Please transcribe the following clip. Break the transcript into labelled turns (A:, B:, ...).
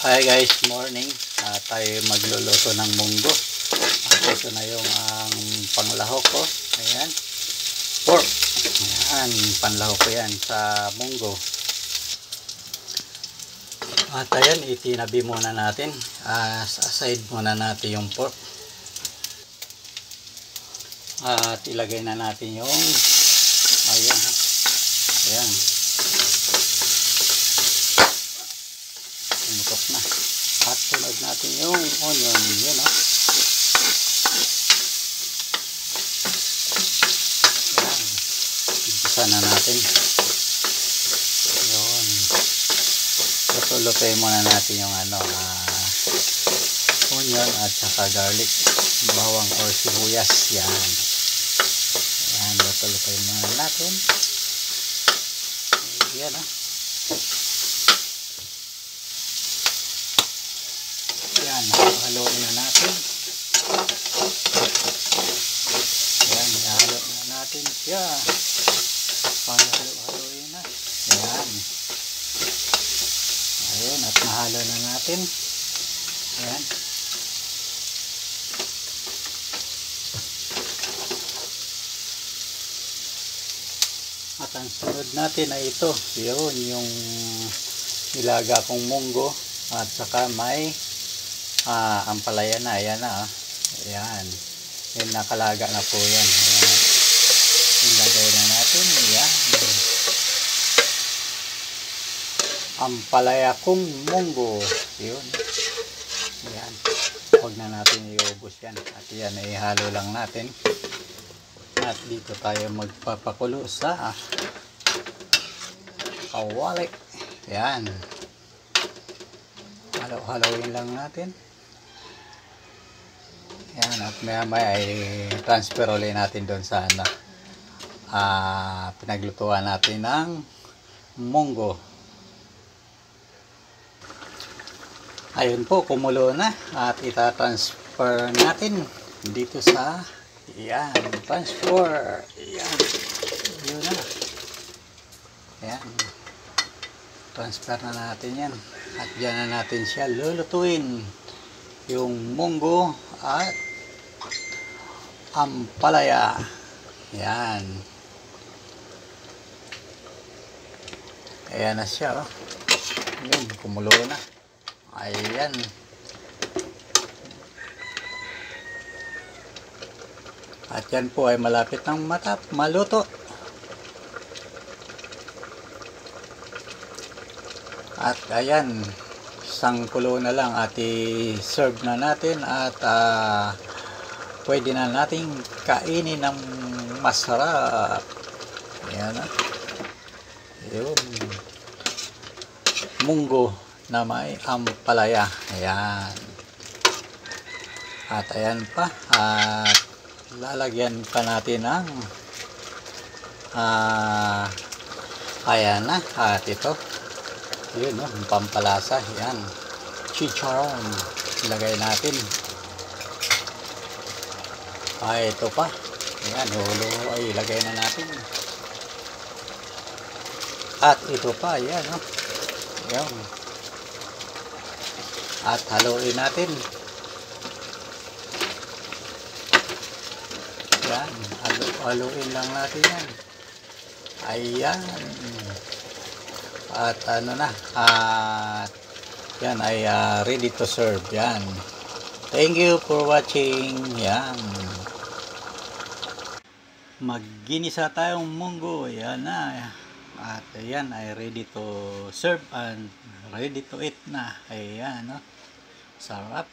A: Hi guys, morning. Tayo magluluto ng munggo. Ito na yung panglahok ko. Ayan. Pork. Ayan, panlahok ko yan sa munggo. At ayan, itinabi muna natin. Aside muna natin yung pork. At ilagay na natin yung ayan. Ayan. Tumutok na. At sunod natin yung onion. Yun, oh. Ayan. Umpisa na natin. Yun. Luto-lutoy muna natin yung onion at saka garlic. Bawang or sibuyas. Yan. Ayan. Luto-lutoy muna natin. Yan, oh. Yan, haluin na natin. Yan, halo na natin siya. Halo-haluin na. Yan. Ayun, at nahalo na natin. Yan. At ang sunod natin ay ito. Yun, yung nilaga kong munggo. At saka may ampalaya na. Ayan na. Ayan. Yung nakalaga na po yan. Ayan. Ilagay na natin. Ayan. Ampalaya kong munggo. Yun. Ayan. Huwag na natin iubos yan. At yan, ihalo lang natin. At dito tayo magpapakulo sa kawali. Ayan. Halo-haloin lang natin. Ayan. At maya-maya ay transfer ulit natin doon sa pinaglutuan natin ng munggo. Ayun po, kumulo na. At itatransfer natin dito sa ayan, transfer. Ayan. Yun na. Ayan. Transfer na natin yan. At dyan na natin siya lulutuin. Yung munggo at ampalaya. Ayan. Ayan na siya. Oh. Ayan, kumulo na. Ayan. At yan po ay malapit ng maluto. At ayan, isang kulo na lang at i-serve na natin at pwede na nating kainin ng masarap. Ayan na. Yun. Munggo na may ampalaya. Ayan. At ayan pa. At lalagyan pa natin ng ayan na. At ito. Yun, no? Pampalasa. Yan. Chicharon. Ilagay natin. Ito pa. Yan. Hulo. Ay, ilagay na natin. At ito pa. Yan, no? Yan. At haluin natin. Yan. Haluin lang natin yan. Ayan. At na. At yan ay ready to serve. Yan. Thank you for watching. Yan. Magginisa tayong munggo. Yan na. At ayan ay ready to serve and ready to eat na. Ayan, no? Sarap.